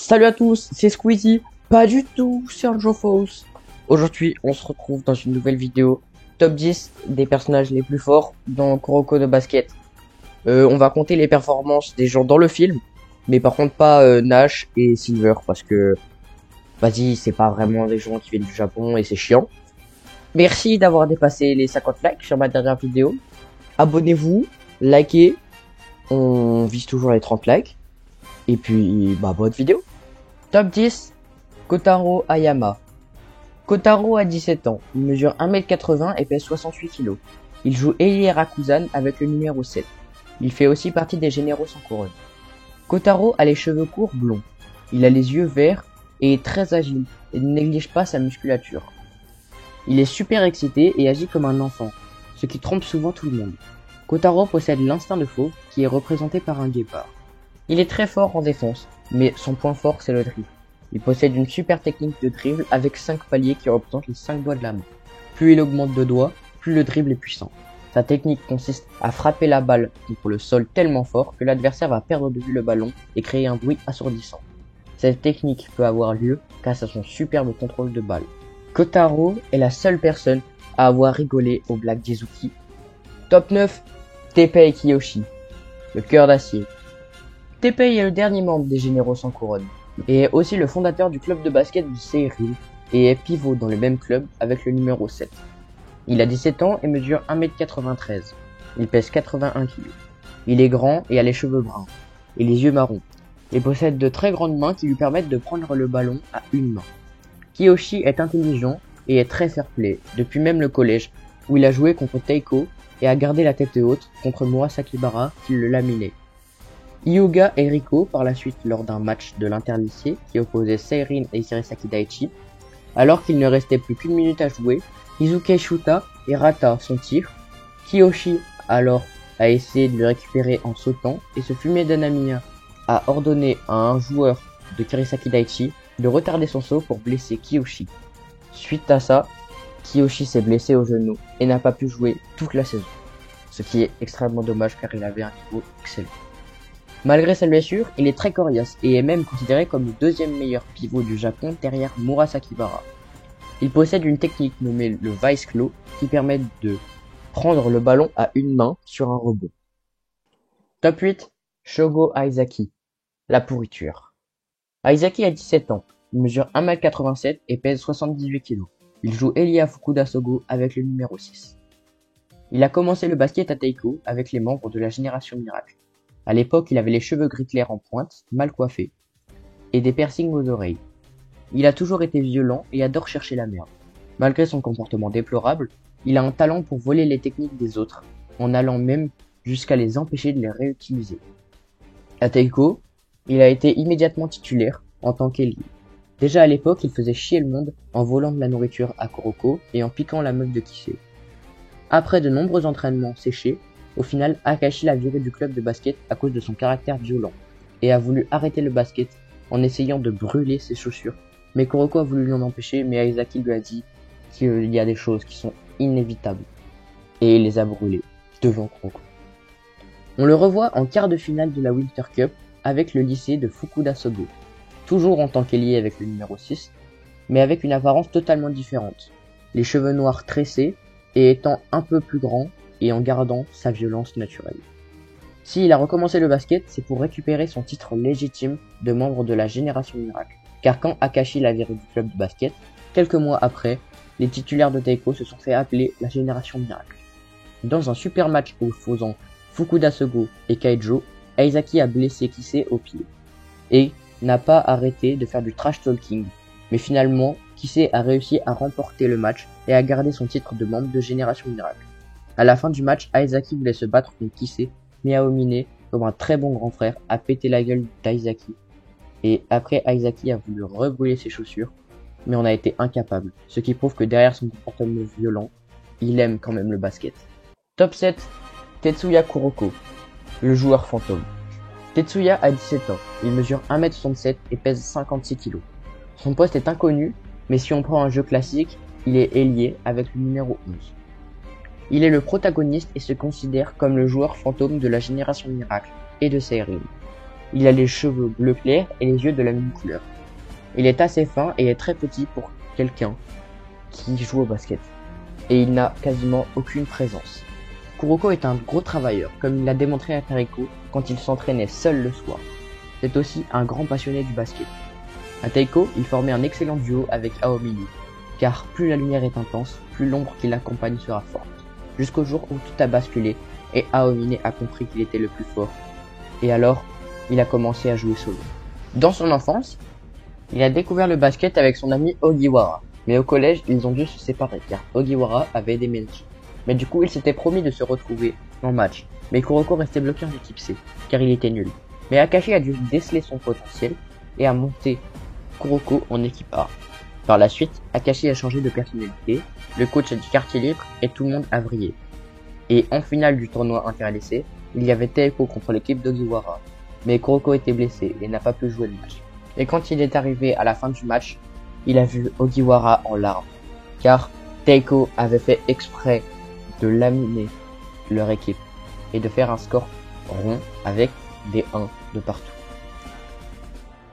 Salut à tous, c'est Squeezie, pas du tout Sergio Faust. Aujourd'hui, on se retrouve dans une nouvelle vidéo, top 10 des personnages les plus forts dans Kuroko no Basket. On va compter les performances des gens dans le film, mais par contre pas Nash et Silver, parce que, vas-y, c'est pas vraiment des gens qui viennent du Japon et c'est chiant. Merci d'avoir dépassé les 50 likes sur ma dernière vidéo. Abonnez-vous, likez, on vise toujours les 30 likes. Et puis, bonne vidéo. Top 10, Kotaro Ayama. Kotaro a 17 ans, il mesure 1m80 et pèse 68 kg. Il joue Elie Rakuzan avec le numéro 7. Il fait aussi partie des généraux sans couronne. Kotaro a les cheveux courts blonds. Il a les yeux verts et est très agile et ne néglige pas sa musculature. Il est super excité et agit comme un enfant, ce qui trompe souvent tout le monde. Kotaro possède l'instinct de fauve qui est représenté par un guépard. Il est très fort en défense, mais son point fort c'est le dribble. Il possède une super technique de dribble avec 5 paliers qui représentent les 5 doigts de la main. Plus il augmente de doigts, plus le dribble est puissant. Sa technique consiste à frapper la balle contre le sol tellement fort que l'adversaire va perdre de vue le ballon et créer un bruit assourdissant. Cette technique peut avoir lieu grâce à son superbe contrôle de balle. Kotaro est la seule personne à avoir rigolé au blagues d'Izuki. Top 9, Teppei Kiyoshi, le cœur d'acier. Teppei est le dernier membre des généraux sans couronne, et est aussi le fondateur du club de basket du Seirin, et est pivot dans le même club avec le numéro 7. Il a 17 ans et mesure 1m93. Il pèse 81 kg. Il est grand et a les cheveux bruns, et les yeux marrons. Il possède de très grandes mains qui lui permettent de prendre le ballon à une main. Kiyoshi est intelligent et est très fair-play, depuis même le collège, où il a joué contre Teiko et a gardé la tête haute contre Murasakibara qui le laminait. Hyuga et Riko par la suite lors d'un match de l'interlycée qui opposait Seirin et Hirisaki Daichi. Alors qu'il ne restait plus qu'une minute à jouer, Izuke Shuta et rata son tir. Kiyoshi alors a essayé de le récupérer en sautant et ce Fumeda Namiya a ordonné à un joueur de Hirisaki Daichi de retarder son saut pour blesser Kiyoshi. Suite à ça, Kiyoshi s'est blessé au genou et n'a pas pu jouer toute la saison, ce qui est extrêmement dommage car il avait un niveau excellent. Malgré sa blessure, il est très coriace et est même considéré comme le deuxième meilleur pivot du Japon derrière Murasakibara. Il possède une technique nommée le Vice Claw qui permet de prendre le ballon à une main sur un rebond. Top 8, Shogo Aizaki, la pourriture. Aizaki a 17 ans, il mesure 1m87 et pèse 78 kg. Il joue Elia Fukuda Sogo avec le numéro 6. Il a commencé le basket à Teiko avec les membres de la Génération Miracle. À l'époque, il avait les cheveux gris clairs en pointe, mal coiffés, et des piercings aux oreilles. Il a toujours été violent et adore chercher la merde. Malgré son comportement déplorable, il a un talent pour voler les techniques des autres, en allant même jusqu'à les empêcher de les réutiliser. À Teiko, il a été immédiatement titulaire en tant qu'ailier. Déjà à l'époque, il faisait chier le monde en volant de la nourriture à Kuroko et en piquant la meuf de Kisei. Après de nombreux entraînements séchés, au final, Akashi l'a viré du club de basket à cause de son caractère violent, et a voulu arrêter le basket en essayant de brûler ses chaussures. Mais Kuroko a voulu lui en empêcher, mais Aizaki lui a dit qu'il y a des choses qui sont inévitables. Et il les a brûlées, devant Kuroko. On le revoit en quart de finale de la Winter Cup avec le lycée de Fukuda Sogo, toujours en tant qu'ailier avec le numéro 6, mais avec une apparence totalement différente. Les cheveux noirs tressés et étant un peu plus grands, et en gardant sa violence naturelle. S'il a recommencé le basket, c'est pour récupérer son titre légitime de membre de la Génération Miracle. Car quand Akashi l'a viré du club de basket, quelques mois après, les titulaires de Teiko se sont fait appeler la Génération Miracle. Dans un super match opposant Fukuda Sogo et Kaijo, Aizaki a blessé Kisei au pied. Et n'a pas arrêté de faire du trash talking. Mais finalement, Kisei a réussi à remporter le match et à garder son titre de membre de Génération Miracle. À la fin du match, Aizaki voulait se battre contre Kisei, mais Aomine, comme un très bon grand frère, a pété la gueule d'Aizaki. Et après, Aizaki a voulu rebrûler ses chaussures, mais on a été incapable, ce qui prouve que derrière son comportement violent, il aime quand même le basket. Top 7, Tetsuya Kuroko, le joueur fantôme. Tetsuya a 17 ans, il mesure 1m67 et pèse 56 kg. Son poste est inconnu, mais si on prend un jeu classique, il est ailier avec le numéro 11. Il est le protagoniste et se considère comme le joueur fantôme de la Génération Miracle et de Seirin. Il a les cheveux bleu clair et les yeux de la même couleur. Il est assez fin et est très petit pour quelqu'un qui joue au basket. Et il n'a quasiment aucune présence. Kuroko est un gros travailleur, comme il l'a démontré à Taiko quand il s'entraînait seul le soir. C'est aussi un grand passionné du basket. À Taiko, il formait un excellent duo avec Aomini, car plus la lumière est intense, plus l'ombre qui l'accompagne sera forte. Jusqu'au jour où tout a basculé et Aomine a compris qu'il était le plus fort. Et alors, il a commencé à jouer solo. Dans son enfance, il a découvert le basket avec son ami Ogiwara. Mais au collège, ils ont dû se séparer car Ogiwara avait déménagé. Mais du coup, il s'était promis de se retrouver en match. Mais Kuroko restait bloqué en équipe C, car il était nul. Mais Akashi a dû déceler son potentiel et a monté Kuroko en équipe A. Par la suite, Akashi a changé de personnalité, le coach a dit quartier libre et tout le monde a vrillé. Et en finale du tournoi inter-lycée, il y avait Taiko contre l'équipe d'Ogiwara. Mais Kuroko était blessé et n'a pas pu jouer le match. Et quand il est arrivé à la fin du match, il a vu Ogiwara en larmes, car Taiko avait fait exprès de laminer leur équipe et de faire un score rond avec des 1 de partout.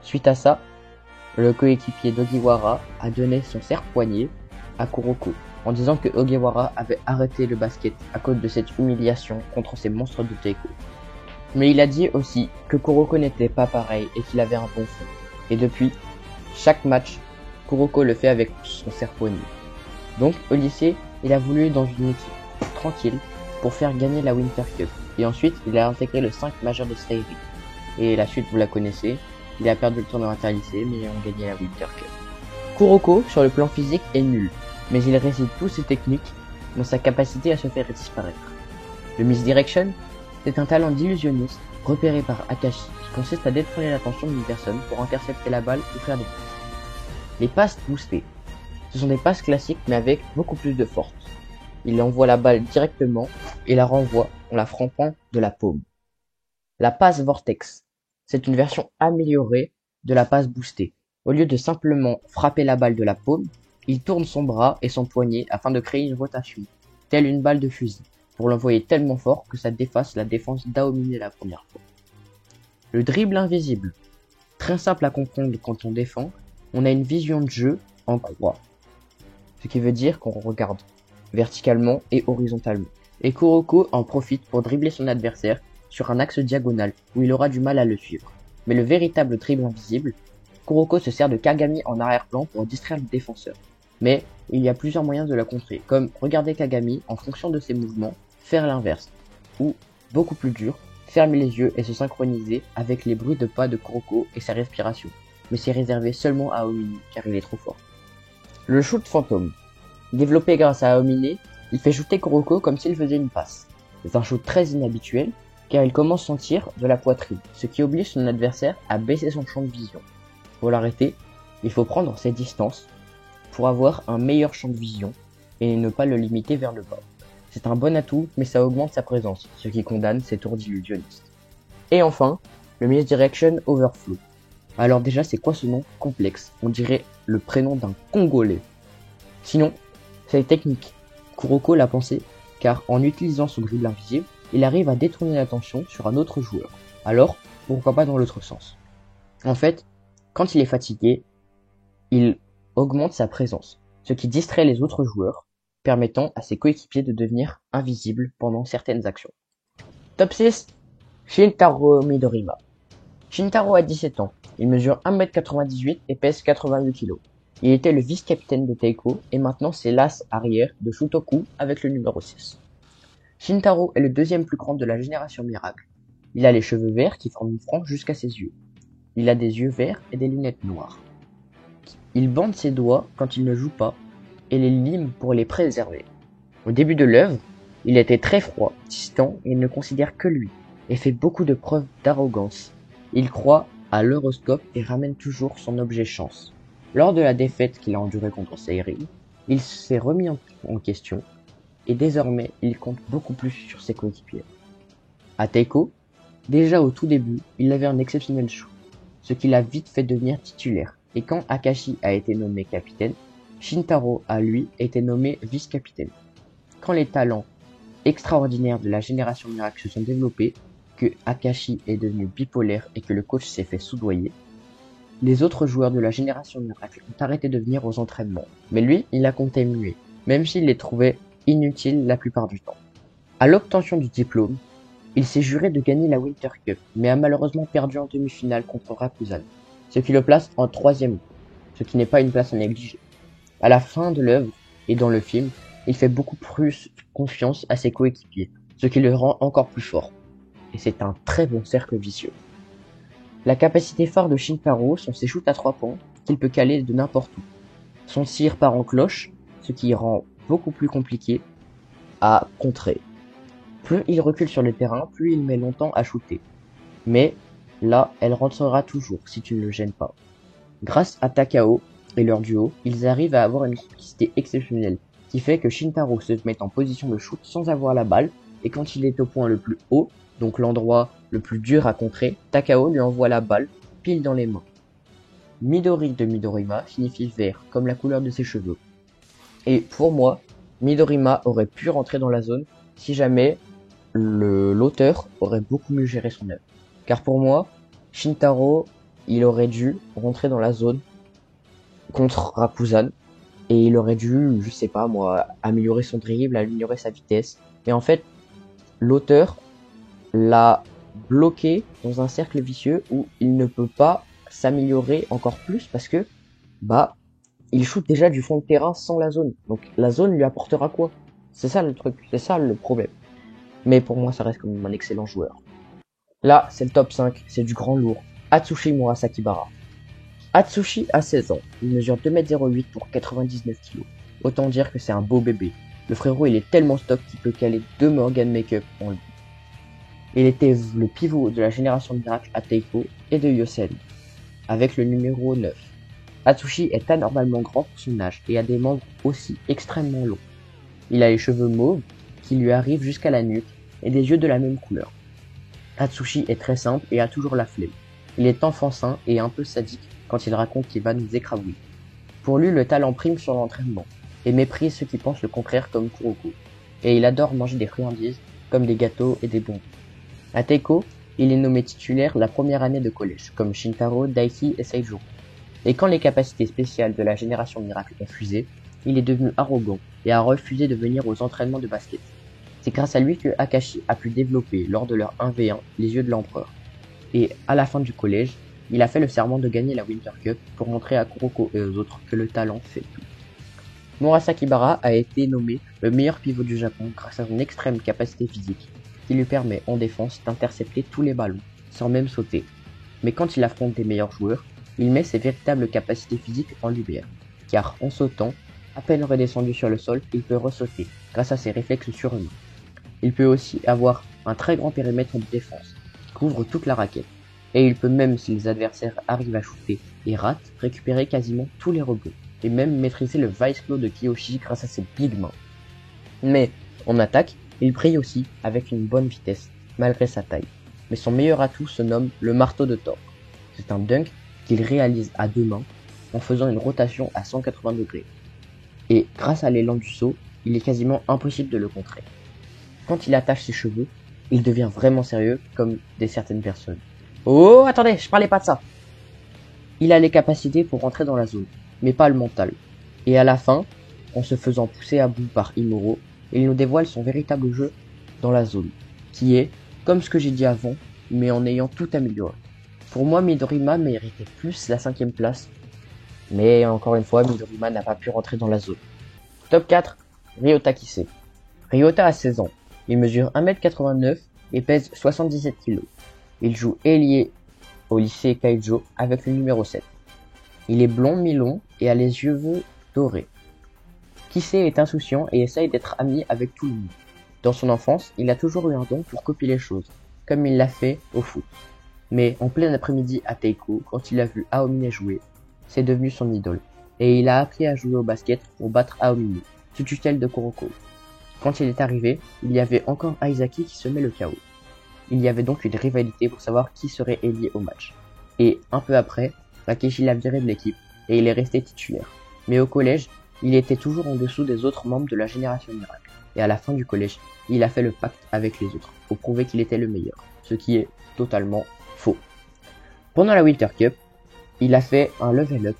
Suite à ça, le coéquipier d'Ogiwara a donné son serre-poignet à Kuroko en disant que Ogiwara avait arrêté le basket à cause de cette humiliation contre ces monstres de Taiko. Mais il a dit aussi que Kuroko n'était pas pareil et qu'il avait un bon fond. Et depuis, chaque match, Kuroko le fait avec son serre-poignet. Donc au lycée, il a voulu être dans une équipe tranquille pour faire gagner la Winter Cup. Et ensuite, il a intégré le 5 majeur de Stayri. Et la suite, vous la connaissez. Il a perdu le tournoi inter-lycée, mais ils ont gagné la Winter Cup. Kuroko, sur le plan physique, est nul. Mais il réside tous ses techniques dans sa capacité à se faire disparaître. Le Misdirection, c'est un talent d'illusionniste repéré par Akashi qui consiste à détourner l'attention d'une personne pour intercepter la balle ou faire des passes. Les passes boostées. Ce sont des passes classiques mais avec beaucoup plus de force. Il envoie la balle directement et la renvoie en la frappant de la paume. La passe Vortex. C'est une version améliorée de la passe boostée. Au lieu de simplement frapper la balle de la paume, il tourne son bras et son poignet afin de créer une rotation, telle une balle de fusil, pour l'envoyer tellement fort que ça déface la défense d'Aomine la première fois. Le dribble invisible. Très simple à comprendre quand on défend, on a une vision de jeu en croix. Ce qui veut dire qu'on regarde verticalement et horizontalement. Et Kuroko en profite pour dribbler son adversaire sur un axe diagonal où il aura du mal à le suivre. Mais le véritable dribble invisible, Kuroko se sert de Kagami en arrière-plan pour distraire le défenseur. Mais il y a plusieurs moyens de la contrer, comme regarder Kagami en fonction de ses mouvements, faire l'inverse, ou, beaucoup plus dur, fermer les yeux et se synchroniser avec les bruits de pas de Kuroko et sa respiration. Mais c'est réservé seulement à Aomine, car il est trop fort. Le shoot fantôme. Développé grâce à Aomine, il fait shooter Kuroko comme s'il faisait une passe. C'est un shoot très inhabituel, car il commence son tir de la poitrine, ce qui oblige son adversaire à baisser son champ de vision. Pour l'arrêter, il faut prendre ses distances pour avoir un meilleur champ de vision et ne pas le limiter vers le bas. C'est un bon atout, mais ça augmente sa présence, ce qui condamne ces tours d'illusionniste. Et enfin, le Misdirection Overflow. Alors déjà, c'est quoi ce nom complexe? On dirait le prénom d'un Congolais. Sinon, c'est technique. Kuroko l'a pensé, car en utilisant son dribble invisible, il arrive à détourner l'attention sur un autre joueur. Alors, pourquoi pas dans l'autre sens? En fait, quand il est fatigué, il augmente sa présence, ce qui distrait les autres joueurs, permettant à ses coéquipiers de devenir invisibles pendant certaines actions. Top 6, Shintaro Midorima. Shintaro a 17 ans, il mesure 1m98 et pèse 88 kg. Il était le vice-capitaine de Taiko et maintenant c'est l'as arrière de Shutoku avec le numéro 6. Shintaro est le deuxième plus grand de la génération Miracle. Il a les cheveux verts qui forment une frange jusqu'à ses yeux. Il a des yeux verts et des lunettes noires. Il bande ses doigts quand il ne joue pas et les lime pour les préserver. Au début de l'œuvre, il était très froid, distant et il ne considère que lui, et fait beaucoup de preuves d'arrogance. Il croit à l'horoscope et ramène toujours son objet chance. Lors de la défaite qu'il a endurée contre Seirin, il s'est remis en question, et désormais il compte beaucoup plus sur ses coéquipiers. À Taiko, déjà au tout début, il avait un exceptionnel shoot, ce qui l'a vite fait devenir titulaire. Et quand Akashi a été nommé capitaine, Shintaro a lui été nommé vice-capitaine. Quand les talents extraordinaires de la génération Miracle se sont développés, que Akashi est devenu bipolaire et que le coach s'est fait soudoyer, les autres joueurs de la génération miracle ont arrêté de venir aux entraînements, mais lui, il a continué, même s'il les trouvait inutiles la plupart du temps. À l'obtention du diplôme, il s'est juré de gagner la Winter Cup, mais a malheureusement perdu en demi-finale contre Rakusan, ce qui le place en 3e, ce qui n'est pas une place à négliger. À la fin de l'œuvre, et dans le film, il fait beaucoup plus confiance à ses coéquipiers, ce qui le rend encore plus fort. Et c'est un très bon cercle vicieux. La capacité phare de Shintaro sont ses shoots à 3 points qu'il peut caler de n'importe où. Son tir part en cloche, ce qui rend beaucoup plus compliqué à contrer. Plus il recule sur le terrain, plus il met longtemps à shooter. Mais là, elle rentrera toujours si tu ne le gênes pas. Grâce à Takao et leur duo, ils arrivent à avoir une complicité exceptionnelle, qui fait que Shintaro se met en position de shoot sans avoir la balle, et quand il est au point le plus haut, donc l'endroit le plus dur à contrer, Takao lui envoie la balle pile dans les mains. Midori de Midorima signifie vert, comme la couleur de ses cheveux. Et pour moi, Midorima aurait pu rentrer dans la zone si jamais l'auteur aurait beaucoup mieux géré son œuvre. Car pour moi, Shintaro, il aurait dû rentrer dans la zone contre Rakusan, et il aurait dû, je sais pas moi, améliorer son dribble, améliorer sa vitesse. Mais en fait, l'auteur l'a bloqué dans un cercle vicieux où il ne peut pas s'améliorer encore plus parce que il shoot déjà du fond de terrain sans la zone. Donc la zone lui apportera quoi? C'est ça le truc, c'est ça le problème. Mais pour moi, ça reste quand même un excellent joueur. Là, c'est le top 5, c'est du grand lourd. Atsushi Murasakibara. Atsushi a 16 ans, il mesure 2m08 pour 99 kg. Autant dire que c'est un beau bébé. Le frérot, il est tellement stock qu'il peut caler 2 Morgan Make-up en lui. Il était le pivot de la génération miracle à Teiko et de Yosen, avec le numéro 9. Atsushi est anormalement grand pour son âge et a des membres aussi extrêmement longs. Il a les cheveux mauves qui lui arrivent jusqu'à la nuque et des yeux de la même couleur. Atsushi est très simple et a toujours la flemme. Il est enfantin et un peu sadique quand il raconte qu'il va nous écrabouiller. Pour lui, le talent prime sur l'entraînement et méprise ceux qui pensent le contraire comme Kuroko. Et il adore manger des friandises comme des gâteaux et des bonbons. À Teiko, il est nommé titulaire la première année de collège, comme Shintaro, Daiki et Seijuro. Et quand les capacités spéciales de la génération miracle ont fusé, il est devenu arrogant et a refusé de venir aux entraînements de basket. C'est grâce à lui que Akashi a pu développer lors de leur 1v1 les yeux de l'empereur. Et à la fin du collège, il a fait le serment de gagner la Winter Cup pour montrer à Kuroko et aux autres que le talent fait tout. Murasakibara a été nommé le meilleur pivot du Japon grâce à son extrême capacité physique, qui lui permet en défense d'intercepter tous les ballons, sans même sauter. Mais quand il affronte des meilleurs joueurs, il met ses véritables capacités physiques en lumière, car en sautant, à peine redescendu sur le sol, il peut ressauter, grâce à ses réflexes surhumains. Il peut aussi avoir un très grand périmètre de défense, qui couvre toute la raquette, et il peut même, si les adversaires arrivent à shooter et ratent, récupérer quasiment tous les rebonds, et même maîtriser le Vice Claw de Kiyoshi grâce à ses big mains. Mais, en attaque, il brille aussi avec une bonne vitesse, malgré sa taille. Mais son meilleur atout se nomme le marteau de Thor. C'est un dunk qu'il réalise à 2 mains, en faisant une rotation à 180 degrés. Et grâce à l'élan du saut, il est quasiment impossible de le contrer. Quand il attache ses cheveux, il devient vraiment sérieux, comme certaines personnes. Oh, attendez, je parlais pas de ça. Il a les capacités pour rentrer dans la zone, mais pas le mental. Et à la fin, en se faisant pousser à bout par Imuro, il nous dévoile son véritable jeu dans la zone, qui est, comme ce que j'ai dit avant, mais en ayant tout amélioré. Pour moi, Midorima méritait plus la 5ème place, mais encore une fois, Midorima n'a pas pu rentrer dans la zone. Top 4, Ryota Kise. Ryota a 16 ans, il mesure 1m89 et pèse 77 kg. Il joue ailier au lycée Kaijo avec le numéro 7. Il est blond mi-long et a les yeux dorés. Kise est insouciant et essaye d'être ami avec tout le monde. Dans son enfance, il a toujours eu un don pour copier les choses, comme il l'a fait au foot. Mais en plein après-midi à Teiko, quand il a vu Aomine jouer, c'est devenu son idole, et il a appris à jouer au basket pour battre Aomine, sous tutelle de Kuroko. Quand il est arrivé, il y avait encore Aizaki qui semait le chaos. Il y avait donc une rivalité pour savoir qui serait ailier au match. Et un peu après, Takeshi l'a viré de l'équipe, et il est resté titulaire. Mais au collège, il était toujours en dessous des autres membres de la génération miracle. Et à la fin du collège, il a fait le pacte avec les autres, pour prouver qu'il était le meilleur. ce qui est totalement faux. Pendant la Winter Cup, il a fait un level up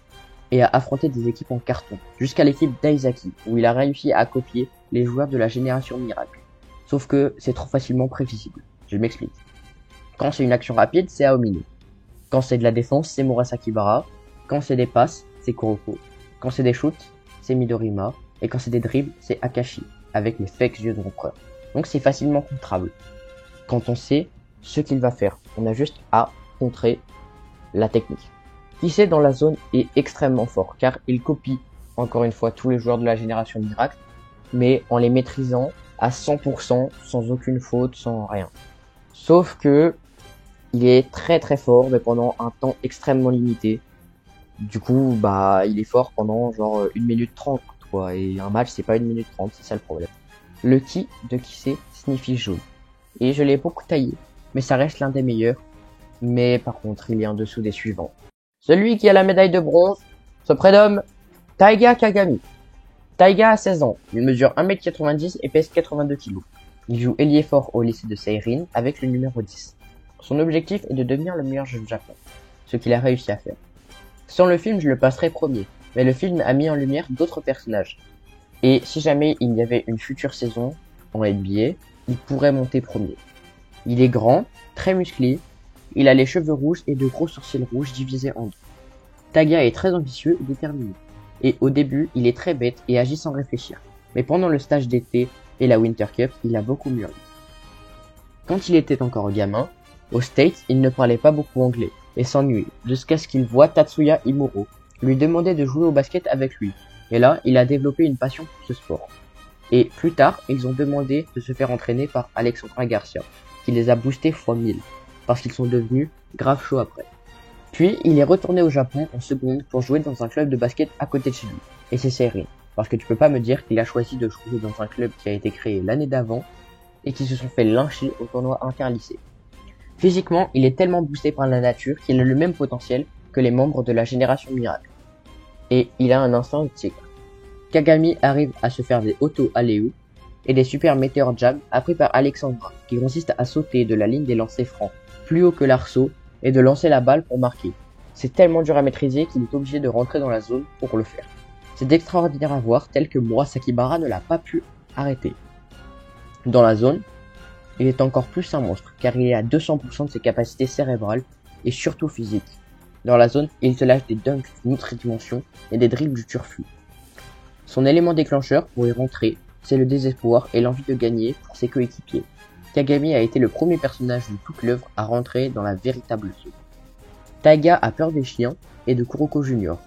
et a affronté des équipes en carton, jusqu'à l'équipe d'Aizaki, où il a réussi à copier les joueurs de la génération Miracle. Sauf que c'est trop facilement prévisible. Je m'explique. Quand c'est une action rapide, c'est Aomine. Quand c'est de la défense, c'est Murasakibara. Quand c'est des passes, c'est Kuroko. Quand c'est des shoots, c'est Midorima. Et quand c'est des dribbles, c'est Akashi, avec les fakes yeux de l'empereur. Donc c'est facilement contrable. Quand on sait ce qu'il va faire, on a juste à contrer la technique. Qui sait dans la zone est extrêmement fort, car il copie, encore une fois, tous les joueurs de la génération Miracle, mais en les maîtrisant à 100%, sans aucune faute, sans rien. Sauf que il est très très fort, mais pendant un temps extrêmement limité. Du coup, bah, il est fort pendant genre 1 minute 30, quoi. Et un match, c'est pas 1 minute 30, c'est ça le problème. Le ki de Kisei signifie jaune. Et je l'ai beaucoup taillé, mais ça reste l'un des meilleurs. Mais par contre, il est en dessous des suivants. Celui qui a la médaille de bronze se prénomme Taiga Kagami. Taiga a 16 ans, il mesure 1m90 et pèse 82 kg. Il joue ailier fort au lycée de Seirin avec le numéro 10. Son objectif est de devenir le meilleur jeu de Japon, ce qu'il a réussi à faire. Sans le film, je le passerai premier, mais le film a mis en lumière d'autres personnages. Et si jamais il y avait une future saison en NBA, il pourrait monter premier. Il est grand, très musclé, il a les cheveux rouges et de gros sourcils rouges divisés en deux. Taiga est très ambitieux et déterminé. Et au début, il est très bête et agit sans réfléchir. Mais pendant le stage d'été et la Winter Cup, il a beaucoup mûri. Quand il était encore gamin, aux States, il ne parlait pas beaucoup anglais et s'ennuyait, jusqu'à ce qu'il voit Tatsuya Imuro lui demander de jouer au basket avec lui. Et là, il a développé une passion pour ce sport. Et plus tard, ils ont demandé de se faire entraîner par Alexandra Garcia, qui les a boostés x 1000, parce qu'ils sont devenus grave chauds après. Puis, il est retourné au Japon en seconde pour jouer dans un club de basket à côté de chez lui, et c'est Seirin, parce que tu peux pas me dire qu'il a choisi de jouer dans un club qui a été créé l'année d'avant, et qui se sont fait lyncher au tournoi interlycée. Physiquement, il est tellement boosté par la nature qu'il a le même potentiel que les membres de la génération Miracle. Et il a un instinct de tigre. Kagami arrive à se faire des auto-alley-oop et des super meteor jams appris par Alexandra, qui consiste à sauter de la ligne des lancers francs, plus haut que l'arceau, et de lancer la balle pour marquer. C'est tellement dur à maîtriser qu'il est obligé de rentrer dans la zone pour le faire. C'est extraordinaire à voir, tel que Murasakibara ne l'a pas pu arrêter. Dans la zone, il est encore plus un monstre, car il est à 200% de ses capacités cérébrales et surtout physiques. Dans la zone, il se lâche des dunks d'une autre dimension et des dribbles du turfu. Son élément déclencheur pour y rentrer, c'est le désespoir et l'envie de gagner pour ses coéquipiers. Kagami a été le premier personnage de toute l'œuvre à rentrer dans la véritable zone. Taiga a peur des chiens et de Kuroko Junior.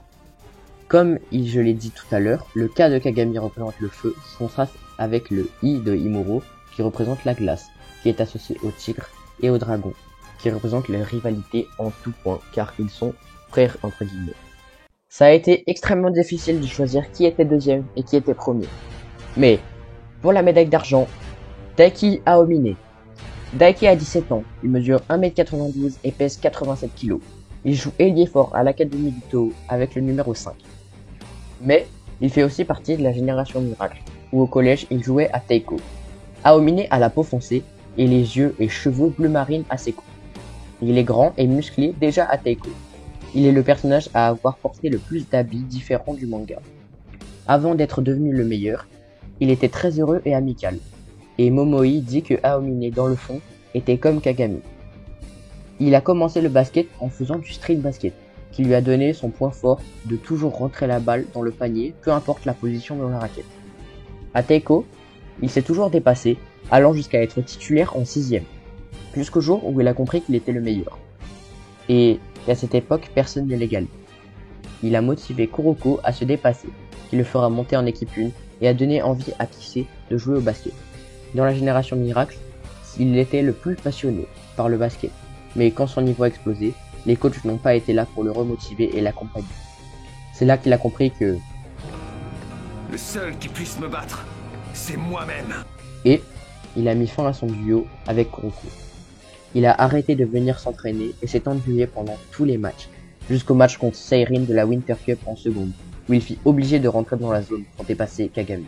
Comme je l'ai dit tout à l'heure, le K de Kagami représente le feu, qui contraste avec le I de Imuro, qui représente la glace, qui est associé au tigre et au dragon, qui représente la rivalité en tout point, car ils sont frères entre guillemets. Ça a été extrêmement difficile de choisir qui était deuxième et qui était premier. Mais, pour la médaille d'argent, Daiki Aomine. Daiki a 17 ans, il mesure 1m92 et pèse 87 kg. Il joue ailier fort à l'Académie du Toho avec le numéro 5. Mais, il fait aussi partie de la génération Miracle, où au collège il jouait à Taiko. Aomine a la peau foncée et les yeux et cheveux bleu marine assez courts. Il est grand et musclé déjà à Taiko. Il est le personnage à avoir porté le plus d'habits différents du manga. Avant d'être devenu le meilleur, il était très heureux et amical. Et Momoi dit que Aomine dans le fond était comme Kagami. Il a commencé le basket en faisant du street basket, qui lui a donné son point fort de toujours rentrer la balle dans le panier, peu importe la position dans la raquette. À Taiko, il s'est toujours dépassé, allant jusqu'à être titulaire en 6ème, jusqu'au jour où il a compris qu'il était le meilleur. Et qu'à cette époque, personne ne l'égalait. Il a motivé Kuroko à se dépasser, qui le fera monter en équipe 1 et a donné envie à Kisei de jouer au basket. Dans la génération Miracle, il était le plus passionné par le basket, mais quand son niveau a explosé, les coachs n'ont pas été là pour le remotiver et l'accompagner. C'est là qu'il a compris que le seul qui puisse me battre, c'est moi-même. Et il a mis fin à son duo avec Kuroko. Il a arrêté de venir s'entraîner et s'est ennuyé pendant tous les matchs, jusqu'au match contre Seirin de la Winter Cup en seconde, où il fut obligé de rentrer dans la zone pour dépasser Kagami.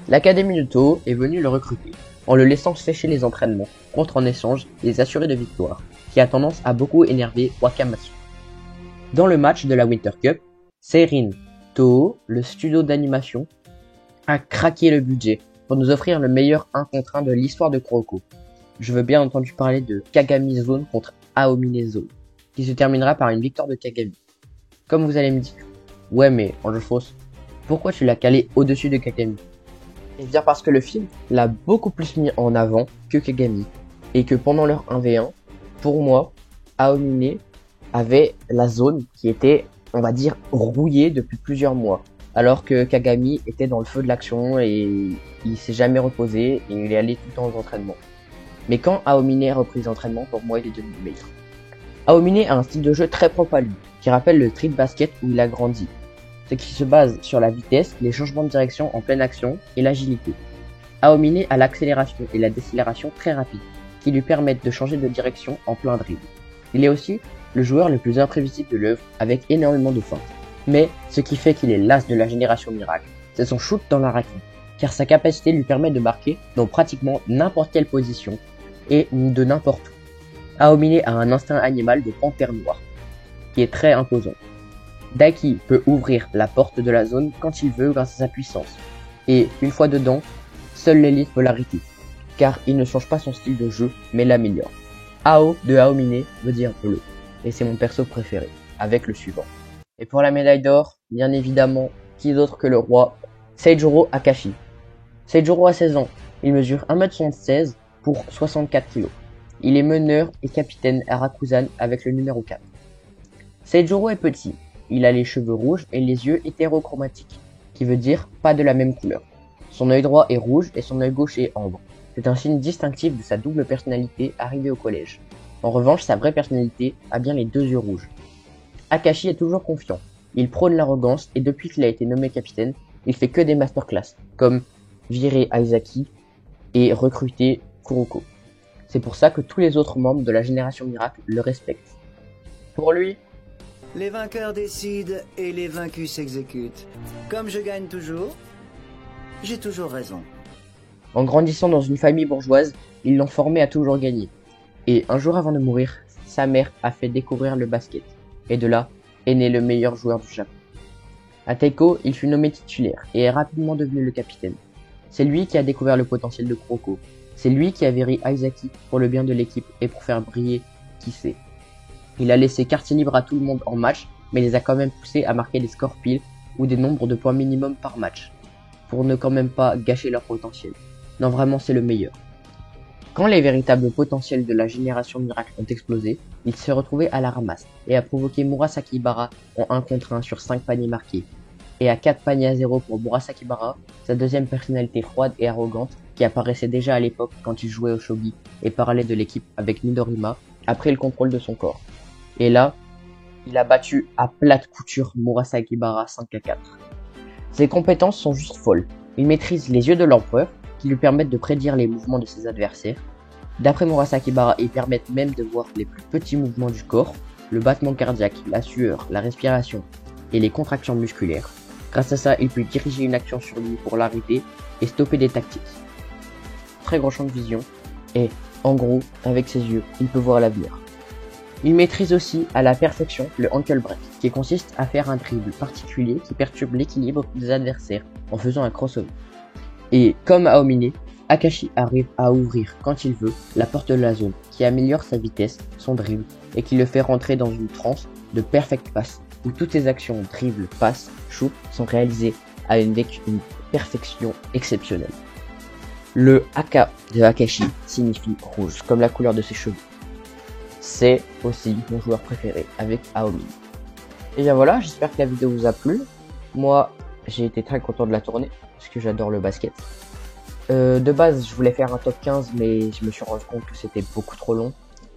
L'Académie de Toho est venue le recruter, en le laissant sécher les entraînements, contre en échange les assurés de victoire, qui a tendance à beaucoup énerver Wakamatsu. Dans le match de la Winter Cup, Seirin Toho, le studio d'animation, a craqué le budget pour nous offrir le meilleur 1 contre 1 de l'histoire de Kuroko. Je veux bien entendu parler de Kagami Zone contre Aomine Zone, qui se terminera par une victoire de Kagami. Comme vous allez me dire, ouais mais Angel Force, pourquoi tu l'as calé au-dessus de Kagami? Eh bien parce que le film l'a beaucoup plus mis en avant que Kagami, et que pendant leur 1v1, pour moi, Aomine avait la zone qui était, on va dire, rouillée depuis plusieurs mois, alors que Kagami était dans le feu de l'action et il s'est jamais reposé et il est allé tout le temps aux entraînements. Mais quand Aomine a repris les entraînements, pour moi il est devenu meilleur. Aomine a un style de jeu très propre à lui, qui rappelle le street basket où il a grandi, ce qui se base sur la vitesse, les changements de direction en pleine action et l'agilité. Aomine a l'accélération et la décélération très rapides, qui lui permettent de changer de direction en plein dribble. Il est aussi le joueur le plus imprévisible de l'œuvre, avec énormément de feintes. Mais ce qui fait qu'il est l'as de la génération miracle, c'est son shoot dans la raquette, car sa capacité lui permet de marquer dans pratiquement n'importe quelle position et de n'importe où. Aomine a un instinct animal de panthère noire, qui est très imposant. Daiki peut ouvrir la porte de la zone quand il veut grâce à sa puissance, et une fois dedans, seule l'élite peut l'arrêter, car il ne change pas son style de jeu, mais l'améliore. Ao de Aomine veut dire bleu, et c'est mon perso préféré, avec le suivant. Et pour la médaille d'or, bien évidemment, qui d'autre que le roi, Seijuro Akashi. Seijuro a 16 ans, il mesure 1m76 pour 64 kg. Il est meneur et capitaine à Rakuzan avec le numéro 4. Seijuro est petit, il a les cheveux rouges et les yeux hétérochromatiques, qui veut dire pas de la même couleur. Son œil droit est rouge et son œil gauche est ambre. C'est un signe distinctif de sa double personnalité arrivée au collège. En revanche, sa vraie personnalité a bien les 2 yeux rouges. Akashi est toujours confiant, il prône l'arrogance et depuis qu'il a été nommé capitaine, il fait que des masterclass, comme virer Aizaki et recruter Kuroko. C'est pour ça que tous les autres membres de la génération miracle le respectent. Pour lui, les vainqueurs décident et les vaincus s'exécutent. Comme je gagne toujours, j'ai toujours raison. En grandissant dans une famille bourgeoise, ils l'ont formé à toujours gagner. Et un jour avant de mourir, sa mère a fait découvrir le basket. Et de là est né le meilleur joueur du Japon. À Taiko, il fut nommé titulaire et est rapidement devenu le capitaine. C'est lui qui a découvert le potentiel de Kuroko. C'est lui qui a viré Aizaki pour le bien de l'équipe et pour faire briller qui sait. Il a laissé quartier libre à tout le monde en match, mais les a quand même poussés à marquer des scores piles ou des nombres de points minimum par match, pour ne quand même pas gâcher leur potentiel. Non, vraiment, c'est le meilleur. Quand les véritables potentiels de la génération miracle ont explosé, il s'est retrouvé à la ramasse et a provoqué Murasaki Bara en 1 contre 1 sur 5 paniers marqués. Et à 4 paniers à 0 pour Murasaki Bara, sa deuxième personnalité froide et arrogante qui apparaissait déjà à l'époque quand il jouait au shogi et parlait de l'équipe avec Midorima, a pris le contrôle de son corps. Et là, il a battu à plate couture Murasaki Bara 5-4. Ses compétences sont juste folles. Il maîtrise les yeux de l'empereur, qui lui permettent de prédire les mouvements de ses adversaires. D'après Murasaki Bara, ils permettent même de voir les plus petits mouvements du corps, le battement cardiaque, la sueur, la respiration et les contractions musculaires. Grâce à ça, il peut diriger une action sur lui pour l'arrêter et stopper des tactiques. Très grand champ de vision, et en gros, avec ses yeux, il peut voir l'avenir. Il maîtrise aussi à la perfection le ankle break, qui consiste à faire un dribble particulier qui perturbe l'équilibre des adversaires en faisant un crossover. Et comme Aomine, Akashi arrive à ouvrir quand il veut la porte de la zone, qui améliore sa vitesse, son dribble, et qui le fait rentrer dans une transe de perfect pass, où toutes ses actions dribble, passe, shoot sont réalisées à une perfection exceptionnelle. Le Aka de Akashi signifie rouge, comme la couleur de ses cheveux. C'est aussi mon joueur préféré avec Aomine. Et bien voilà, j'espère que la vidéo vous a plu. Moi, j'ai été très content de la tourner, parce que j'adore le basket. De base, je voulais faire un top 15, mais je me suis rendu compte que c'était beaucoup trop long,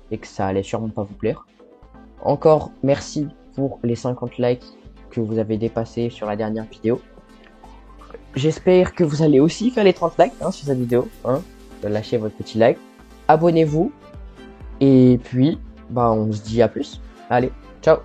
et que ça allait sûrement pas vous plaire. Encore merci pour les 50 likes que vous avez dépassés sur la dernière vidéo. J'espère que vous allez aussi faire les 30 likes sur cette vidéo. Lâchez votre petit like. Abonnez-vous. Et puis, on se dit à plus. Allez, ciao.